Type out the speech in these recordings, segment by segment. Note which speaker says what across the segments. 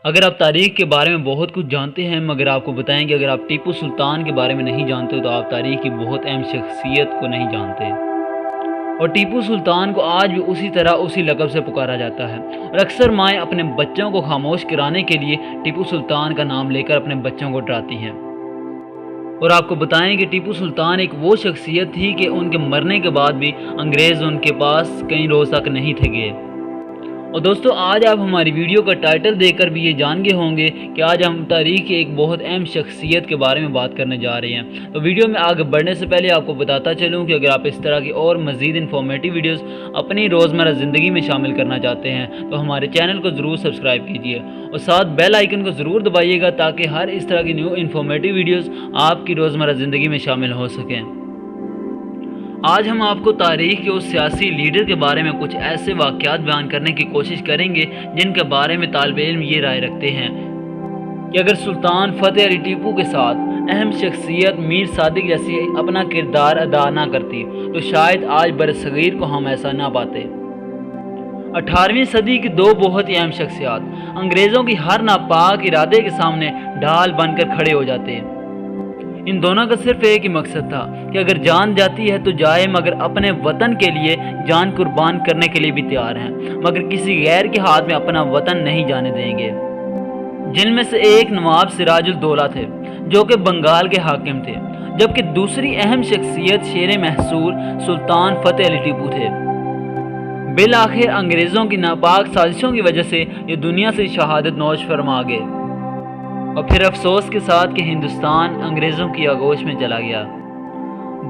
Speaker 1: اگر آپ تاریخ کے بارے میں بہت کچھ جانتے ہیں مگر آپ کو بتائیں کہ اگر آپ ٹیپو سلطان کے بارے میں نہیں جانتے تو آپ تاریخ کی بہت اہم شخصیت کو نہیں جانتے۔ اور ٹیپو سلطان کو آج بھی اسی طرح اسی لقب سے پکارا جاتا ہے، اور اکثر مائیں اپنے بچوں کو خاموش کرانے کے لیے ٹیپو سلطان کا نام لے کر اپنے بچوں کو ڈراتی ہیں۔ اور آپ کو بتائیں کہ ٹیپو سلطان ایک وہ شخصیت تھی کہ ان کے مرنے کے بعد بھی انگریز ان کے پاس کئی روز تک نہیں تھے گئے۔ اور دوستو، آج آپ ہماری ویڈیو کا ٹائٹل دیکھ کر بھی یہ جان گئے ہوں گے کہ آج ہم تاریخ کی ایک بہت اہم شخصیت کے بارے میں بات کرنے جا رہے ہیں۔ تو ویڈیو میں آگے بڑھنے سے پہلے آپ کو بتاتا چلوں کہ اگر آپ اس طرح کی اور مزید انفارمیٹیو ویڈیوز اپنی روزمرہ زندگی میں شامل کرنا چاہتے ہیں تو ہمارے چینل کو ضرور سبسکرائب کیجیے اور ساتھ بیل آئیکن کو ضرور دبائیے گا تاکہ ہر اس طرح کی نیو انفارمیٹیو ویڈیوز آپ کی روزمرہ زندگی میں شامل ہو سکیں۔ آج ہم آپ کو تاریخ کے اس سیاسی لیڈر کے بارے میں کچھ ایسے واقعات بیان کرنے کی کوشش کریں گے جن کے بارے میں طالب علم یہ رائے رکھتے ہیں کہ اگر سلطان فتح علی ٹیپو کے ساتھ اہم شخصیت میر صادق جیسی اپنا کردار ادا نہ کرتی تو شاید آج برصغیر کو ہم ایسا نہ پاتے۔ 18ویں صدی کی دو بہت ہی اہم شخصیات انگریزوں کی ہر ناپاک ارادے کے سامنے ڈھال بن کر کھڑے ہو جاتے ہیں۔ ان دونوں کا صرف ایک ہی مقصد تھا کہ اگر جان جاتی ہے تو جائے، مگر اپنے وطن کے لیے جان قربان کرنے کے لیے بھی تیار ہیں، مگر کسی غیر کے ہاتھ میں اپنا وطن نہیں جانے دیں گے۔ جن میں سے ایک نواب سراج الدولہ تھے جو کہ بنگال کے حاکم تھے، جبکہ دوسری اہم شخصیت شیر محصور سلطان فتح علی ٹیپو تھے۔ بالآخر انگریزوں کی ناپاک سازشوں کی وجہ سے یہ دنیا سے شہادت نوش فرما گئے، اور پھر افسوس کے ساتھ کہ ہندوستان انگریزوں کی آغوش میں چلا گیا۔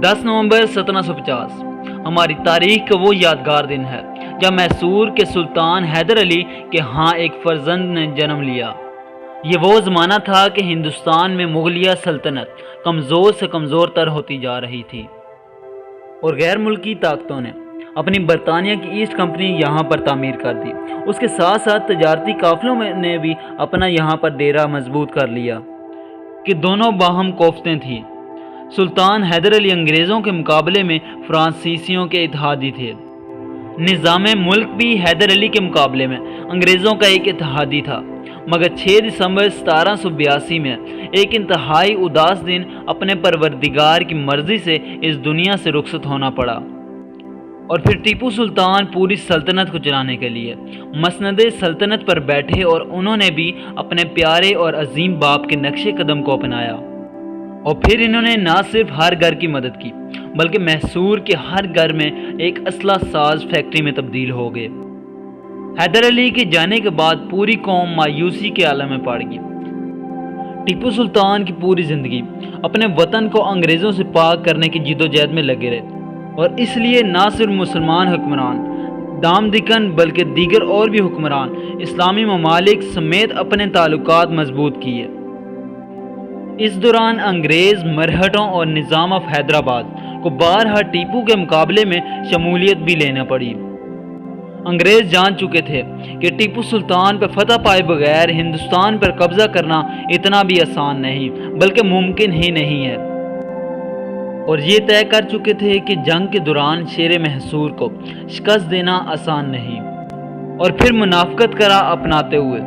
Speaker 1: 10 نومبر 1750 ہماری تاریخ کا وہ یادگار دن ہے جب میسور کے سلطان حیدر علی کے ہاں ایک فرزند نے جنم لیا۔ یہ وہ زمانہ تھا کہ ہندوستان میں مغلیہ سلطنت کمزور سے کمزور تر ہوتی جا رہی تھی، اور غیر ملکی طاقتوں نے اپنی برطانیہ کی ایسٹ کمپنی یہاں پر تعمیر کر دی۔ اس کے ساتھ ساتھ تجارتی قافلوں نے بھی اپنا یہاں پر ڈیرا مضبوط کر لیا کہ دونوں باہم کوفتیں تھیں۔ سلطان حیدر علی انگریزوں کے مقابلے میں فرانسیسیوں کے اتحادی تھے۔ نظام ملک بھی حیدر علی کے مقابلے میں انگریزوں کا ایک اتحادی تھا، مگر 6 دسمبر 1782 میں ایک انتہائی اداس دن اپنے پروردگار کی مرضی سے اس دنیا سے رخصت ہونا پڑا، اور پھر ٹیپو سلطان پوری سلطنت کو چلانے کے لیے مسند سلطنت پر بیٹھے، اور انہوں نے بھی اپنے پیارے اور عظیم باپ کے نقش قدم کو اپنایا، اور پھر انہوں نے نہ صرف ہر گھر کی مدد کی بلکہ محصور کے ہر گھر میں ایک اسلحہ ساز فیکٹری میں تبدیل ہو گئے۔ حیدر علی کے جانے کے بعد پوری قوم مایوسی کے عالم میں پڑ گئی۔ ٹیپو سلطان کی پوری زندگی اپنے وطن کو انگریزوں سے پاک کرنے کی جدوجہد میں لگے رہے، اور اس لیے نہ صرف مسلمان حکمران دام دکن بلکہ دیگر اور بھی حکمران اسلامی ممالک سمیت اپنے تعلقات مضبوط کیے۔ اس دوران انگریز مرہٹوں اور نظام آف حیدرآباد کو بارہا ٹیپو کے مقابلے میں شمولیت بھی لینا پڑی۔ انگریز جان چکے تھے کہ ٹیپو سلطان پر فتح پائے بغیر ہندوستان پر قبضہ کرنا اتنا بھی آسان نہیں بلکہ ممکن ہی نہیں ہے، اور یہ طے کر چکے تھے کہ جنگ کے دوران شیر محصور کو شکست دینا آسان نہیں، اور پھر منافقت کرا اپناتے ہوئے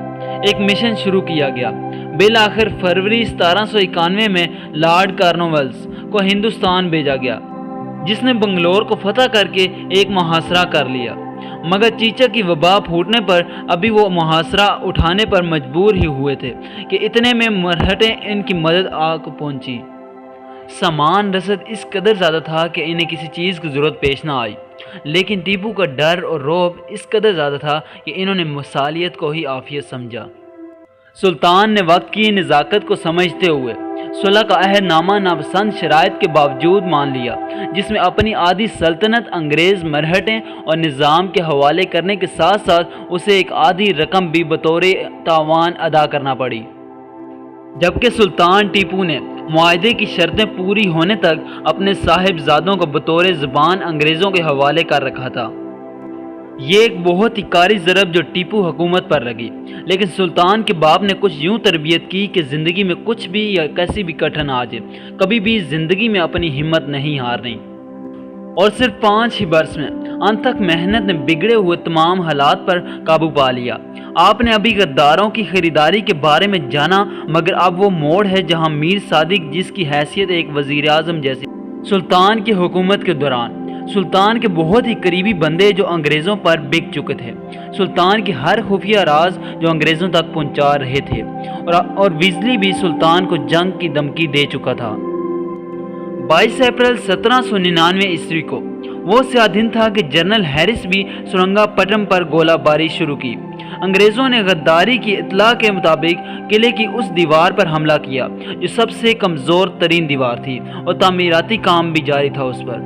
Speaker 1: ایک مشن شروع کیا گیا۔ بالآخر فروری 1791 میں لارڈ کارنوالس کو ہندوستان بھیجا گیا، جس نے بنگلور کو فتح کر کے ایک محاصرہ کر لیا، مگر چیچک کی وبا پھوٹنے پر ابھی وہ محاصرہ اٹھانے پر مجبور ہی ہوئے تھے کہ اتنے میں مرہٹیں ان کی مدد آ پہنچی۔ سامان رسد اس قدر زیادہ تھا کہ انہیں کسی چیز کی ضرورت پیش نہ آئی، لیکن ٹیپو کا ڈر اور رعب اس قدر زیادہ تھا کہ انہوں نے مصالحت کو ہی عافیت سمجھا۔ سلطان نے وقت کی نزاکت کو سمجھتے ہوئے صلح کا عہد نامہ ناپسند شرائط کے باوجود مان لیا، جس میں اپنی آدھی سلطنت انگریز مرہٹیں اور نظام کے حوالے کرنے کے ساتھ ساتھ اسے ایک آدھی رقم بھی بطور تاوان ادا کرنا پڑی، جبکہ سلطان ٹیپو نے معاہدے کی شرطیں پوری ہونے تک اپنے صاحبزادوں کو بطور زبان انگریزوں کے حوالے کر رکھا تھا۔ یہ ایک بہت ہی کاری ضرب جو ٹیپو حکومت پر لگی، لیکن سلطان کے باپ نے کچھ یوں تربیت کی کہ زندگی میں کچھ بھی یا کیسی بھی کٹھن آ جائے کبھی بھی زندگی میں اپنی ہمت نہیں ہارنی۔ اور صرف 5 ہی برس میں انتھک محنت نے بگڑے ہوئے تمام حالات پر قابو پا لیا۔ آپ نے ابھی غداروں کی خریداری کے بارے میں جانا، مگر اب وہ موڑ ہے جہاں میر صادق، جس کی حیثیت ایک وزیر اعظم جیسی سلطان کی حکومت کے دوران سلطان کے بہت ہی قریبی بندے جو انگریزوں پر بک چکے تھے، سلطان کے ہر خفیہ راز جو انگریزوں تک پہنچا رہے تھے، اور ویزلی بھی سلطان کو جنگ کی دھمکی دے چکا تھا۔ 22 اپریل 1799 عیسوی کو وہ سیاہ دن تھا کہ جنرل ہیرس بھی سرنگا پٹم پر گولہ باری شروع کی۔ انگریزوں نے غداری کی اطلاع کے مطابق قلعے کی اس دیوار پر حملہ کیا جو سب سے کمزور ترین دیوار تھی، اور تعمیراتی کام بھی جاری تھا اس پر۔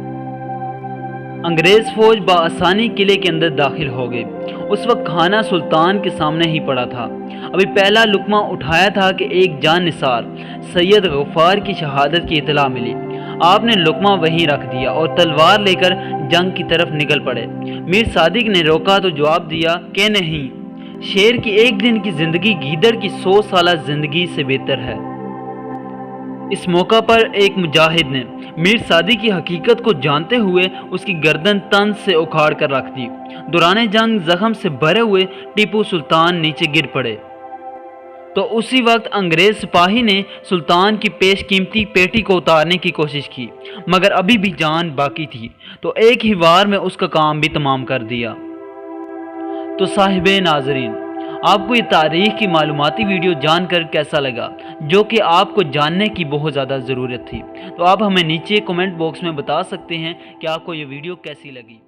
Speaker 1: انگریز فوج بآسانی قلعے کے اندر داخل ہو گئی۔ اس وقت کھانا سلطان کے سامنے ہی پڑا تھا۔ ابھی پہلا لقمہ اٹھایا تھا کہ ایک جان نثار سید غفار کی شہادت کی اطلاع ملی۔ آپ نے لقمہ وہیں رکھ دیا اور تلوار لے کر جنگ کی طرف نکل پڑے۔ میر صادق نے روکا تو جواب دیا کہ نہیں، شیر کی ایک دن کی زندگی گیدڑ کی 100 سالہ زندگی سے بہتر ہے۔ اس موقع پر ایک مجاہد نے میر صادق کی حقیقت کو جانتے ہوئے اس کی گردن تن سے اکھاڑ کر رکھ دی۔ دوران جنگ زخم سے بھرے ہوئے ٹیپو سلطان نیچے گر پڑے تو اسی وقت انگریز سپاہی نے سلطان کی پیش قیمتی پیٹی کو اتارنے کی کوشش کی، مگر ابھی بھی جان باقی تھی تو ایک ہی وار میں اس کا کام بھی تمام کر دیا۔ تو صاحب ناظرین، آپ کو یہ تاریخ کی معلوماتی ویڈیو جان کر کیسا لگا، جو کہ آپ کو جاننے کی بہت زیادہ ضرورت تھی؟ تو آپ ہمیں نیچے کمنٹ باکس میں بتا سکتے ہیں کہ آپ کو یہ ویڈیو کیسی لگی۔